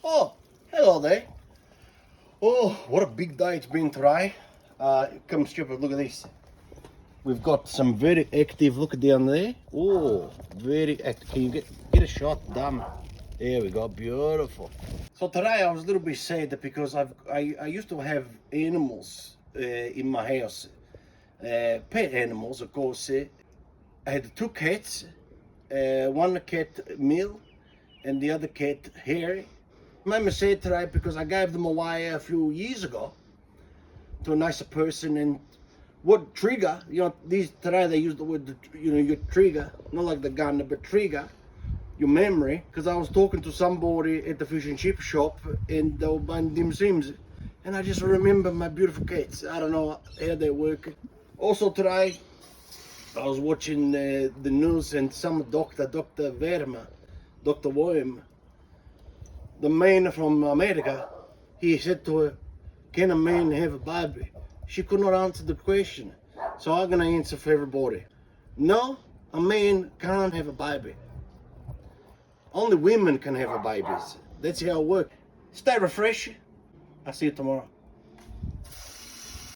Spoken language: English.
Oh, hello there. Oh, what a big day it's been today. Come stupid, look at this. We've got some very active, look down there. Oh, very active. Can you get a shot? Damn. There we go, beautiful. So today I was a little bit sad because I used to have animals in my house. Pet animals, of course. I had two cats. One cat, Mill, and the other cat, Harry. I'm sad today because I gave them away a few years ago to a nicer person, and what trigger, these today they use the word, your trigger, not like the gun, but trigger, your memory, because I was talking to somebody at the fish and chip shop and they were buying dim sims, and I just remember my beautiful cats. I don't know how they work. Also today, I was watching the news and some Dr. Verma, Dr. Worm, the man from America, he said to her, can a man have a baby? She could not answer the question. So I'm going to answer for everybody. No, a man can't have a baby. Only women can have a babies. That's how it works. Stay refreshed. I'll see you tomorrow.